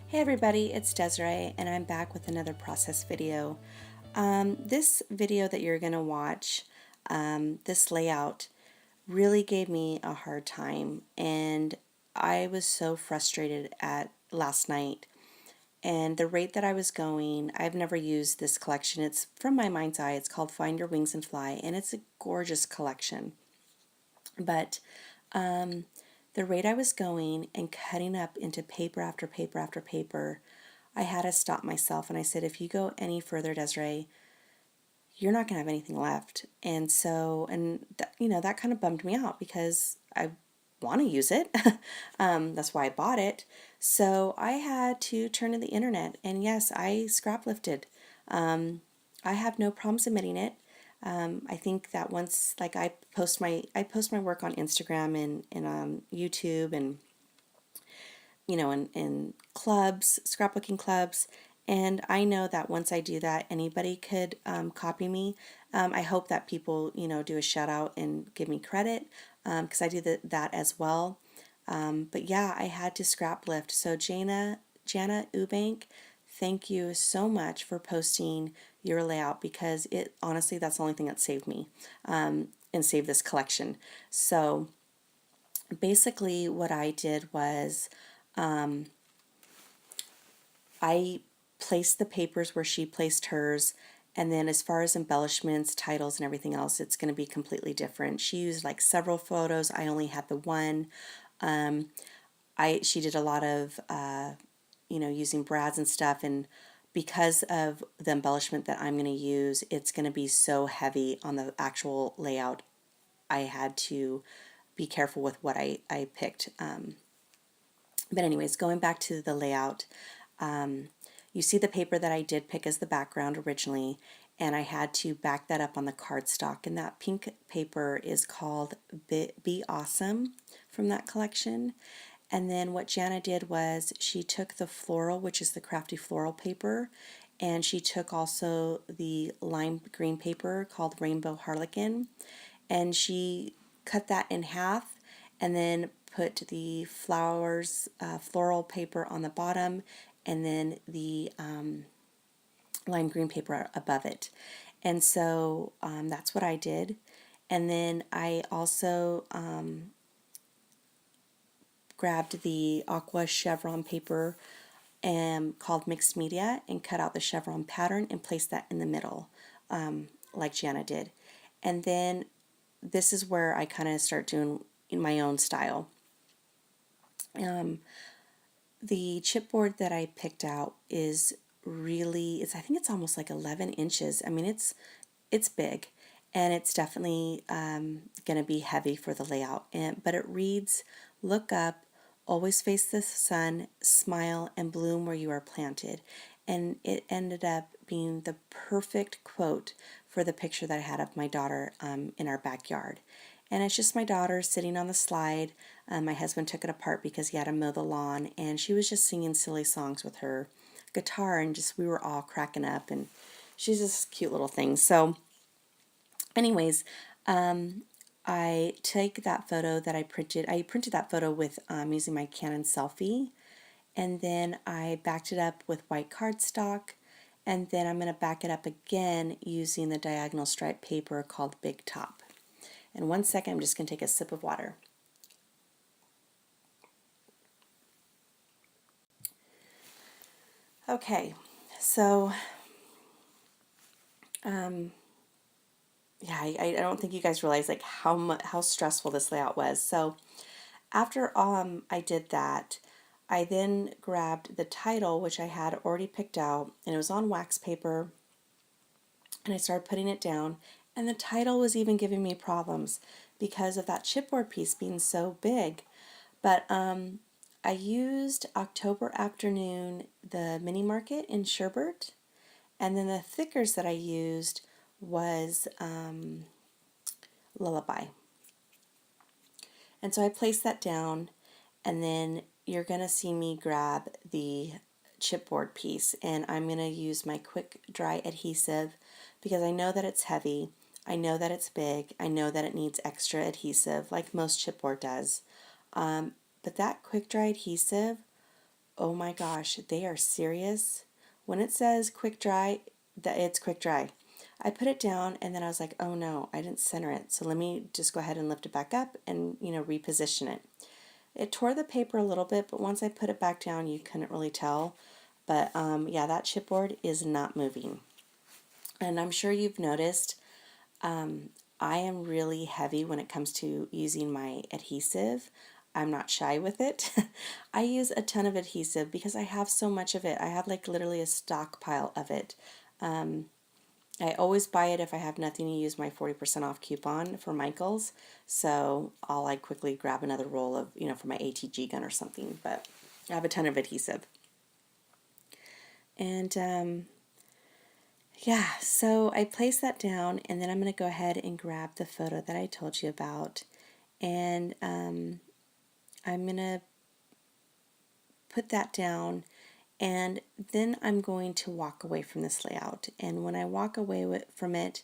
Hey everybody, it's Desiree and I'm back with another process video. This video that you're going to watch, this layout, really gave me a hard time, and I was so frustrated at last night. And the rate that I was going, I've never used this collection. It's from my mind's eye. It's called Find Your Wings and Fly, and it's a gorgeous collection. But the rate I was going and cutting up into paper after paper after paper, I had to stop myself and I said, if you go any further, Desiree, you're not going to have anything left. And so, that kind of bummed me out because I want to use it. That's why I bought it. So I had to turn to the internet. And yes, I scrap lifted. I have no problems admitting it. I think that once, like, I post my work on Instagram and on YouTube and in clubs, scrapbooking clubs. And I know that once I do that, anybody could copy me. I hope that people, do a shout out and give me credit because I do that as well. But yeah, I had to scrap lift. So Jana Eubank, thank you so much for posting your layout because it honestly, that's the only thing that saved me and saved this collection. So basically, what I did was I placed the papers where she placed hers, and then as far as embellishments, titles, and everything else, it's going to be completely different. She used like several photos. I only had the one. She did a lot of using brads and stuff, and because of the embellishment that I'm going to use, it's going to be so heavy on the actual layout. I had to be careful with what I picked. But anyways, going back to the layout, you see the paper that I did pick as the background originally, and I had to back that up on the cardstock. And that pink paper is called Be Awesome from that collection. And then what Jana did was she took the floral, which is the crafty floral paper, and she took also the lime green paper called Rainbow Harlequin, and she cut that in half and then put the flowers, floral paper on the bottom, and then the lime green paper above it. And so that's what I did. And then I also grabbed the aqua chevron paper called mixed media and cut out the chevron pattern and placed that in the middle, like Jana did. And then this is where I kind of start doing in my own style. The chipboard that I picked out is really, I think it's almost like 11 inches. I mean, it's big, and it's definitely going to be heavy for the layout. But it reads, "Look up, always face the sun, smile, and bloom where you are planted." And it ended up being the perfect quote for the picture that I had of my daughter in our backyard. And it's just my daughter sitting on the slide. My husband took it apart because he had to mow the lawn, and she was just singing silly songs with her guitar, and just we were all cracking up, and she's just a cute little thing. So anyways, I take that photo that I printed. I printed that photo with using my Canon selfie, and then I backed it up with white cardstock, and then I'm going to back it up again using the diagonal stripe paper called Big Top. And 1 second, I'm just going to take a sip of water. Okay, so yeah, I don't think you guys realize like how stressful this layout was. So after I did that, I then grabbed the title, which I had already picked out, and it was on wax paper, and I started putting it down, and the title was even giving me problems because of that chipboard piece being so big. But I used October Afternoon, the mini market in Sherbert, and then the thickers that I used was Lullaby. And so I placed that down, and then you're going to see me grab the chipboard piece, and I'm going to use my quick dry adhesive because I know that it's heavy, I know that it's big, I know that it needs extra adhesive like most chipboard does. But that quick dry adhesive oh my gosh, they are serious. When it says quick dry, that it's quick dry. I put it down and then I was like, oh no, I didn't center it. So let me just go ahead and lift it back up and, reposition it. It tore the paper a little bit, but once I put it back down, you couldn't really tell. But yeah, that chipboard is not moving. And I'm sure you've noticed I am really heavy when it comes to using my adhesive. I'm not shy with it. I use a ton of adhesive because I have so much of it. I have like literally a stockpile of it. I always buy it if I have nothing to use my 40% off coupon for Michael's. So I'll like quickly grab another roll of, for my ATG gun or something. But I have a ton of adhesive. And yeah, so I place that down and then I'm going to go ahead and grab the photo that I told you about. And I'm going to put that down and then I'm going to walk away from this layout. And when I walk away from it,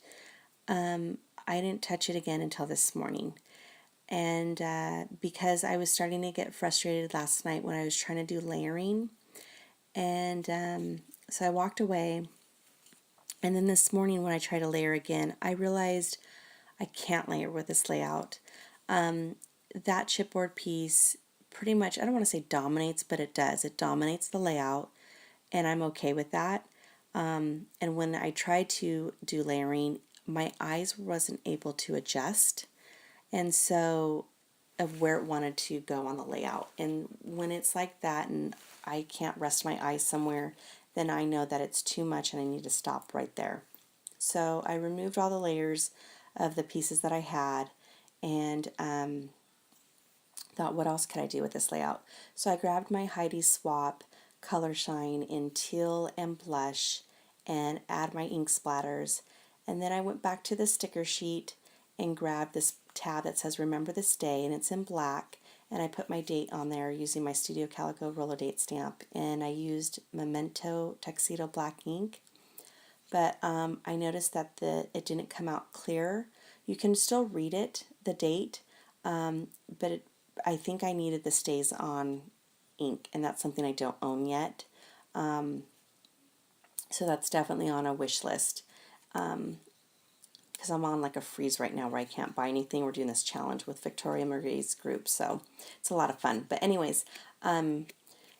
I didn't touch it again until this morning. And because I was starting to get frustrated last night when I was trying to do layering. And so I walked away. And then this morning when I tried to layer again, I realized I can't layer with this layout. That chipboard piece pretty much, I don't want to say dominates, but it does. It dominates the layout, and I'm okay with that. And when I tried to do layering, my eyes wasn't able to adjust, and so of where it wanted to go on the layout. And when it's like that and I can't rest my eyes somewhere, then I know that it's too much and I need to stop right there. So I removed all the layers of the pieces that I had and thought, what else could I do with this layout? So I grabbed my Heidi Swap Color Shine in teal and blush and add my ink splatters. And then I went back to the sticker sheet and grabbed this tab that says Remember This Day, and it's in black. And I put my date on there using my Studio Calico roller date stamp. And I used Memento Tuxedo Black ink. But I noticed that it didn't come out clear. You can still read it, the date, but I think I needed the Stays On ink, and that's something I don't own yet. So that's definitely on a wish list. Because I'm on like a freeze right now where I can't buy anything. We're doing this challenge with Victoria Marie's group, so it's a lot of fun. But anyways, and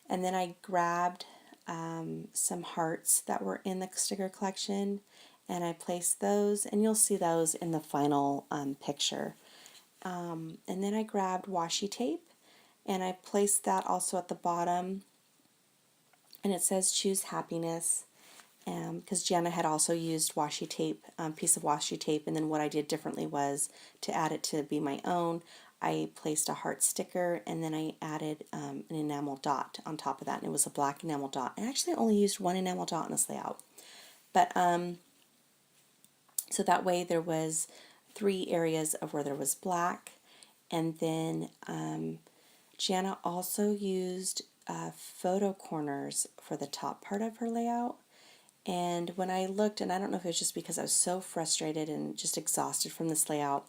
then I grabbed some hearts that were in the sticker collection, and I placed those, and you'll see those in the final picture. And then I grabbed washi tape, and I placed that also at the bottom, and it says Choose Happiness. Because Jana had also used washi tape, piece of washi tape, and then what I did differently was to add it to be my own. I placed a heart sticker and then I added an enamel dot on top of that, and it was a black enamel dot. I actually only used one enamel dot in this layout, but so that way there was 3 areas of where there was black, and then Jana also used photo corners for the top part of her layout. And when I looked, and I don't know if it was just because I was so frustrated and just exhausted from this layout,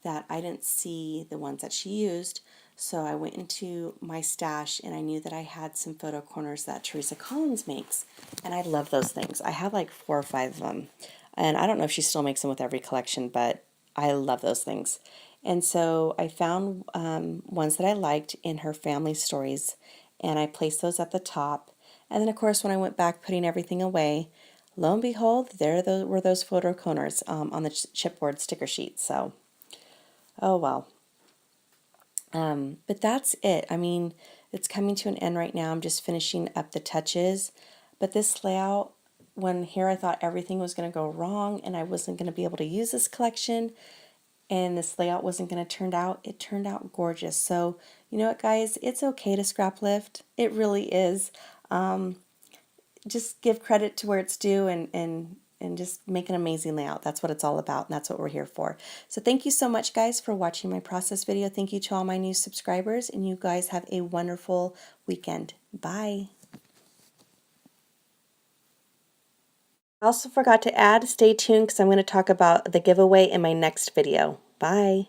that I didn't see the ones that she used. So I went into my stash and I knew that I had some photo corners that Teresa Collins makes. And I love those things. I have like 4 or 5 of them. And I don't know if she still makes them with every collection, but I love those things. And so I found ones that I liked in her family stories, and I placed those at the top. And then, of course, when I went back putting everything away, lo and behold, there were those photo corners on the chipboard sticker sheet. So, oh well. But that's it. I mean, it's coming to an end right now. I'm just finishing up the touches. But this layout, when here I thought everything was going to go wrong and I wasn't going to be able to use this collection and this layout wasn't going to turn out, it turned out gorgeous. So, you know what, guys? It's okay to scrap lift. It really is. Just give credit to where it's due and just make an amazing layout. That's what it's all about, and that's what we're here for. So thank you so much, guys, for watching my process video. Thank you to all my new subscribers, and you guys have a wonderful weekend. Bye. I also forgot to add, stay tuned because I'm going to talk about the giveaway in my next video. Bye.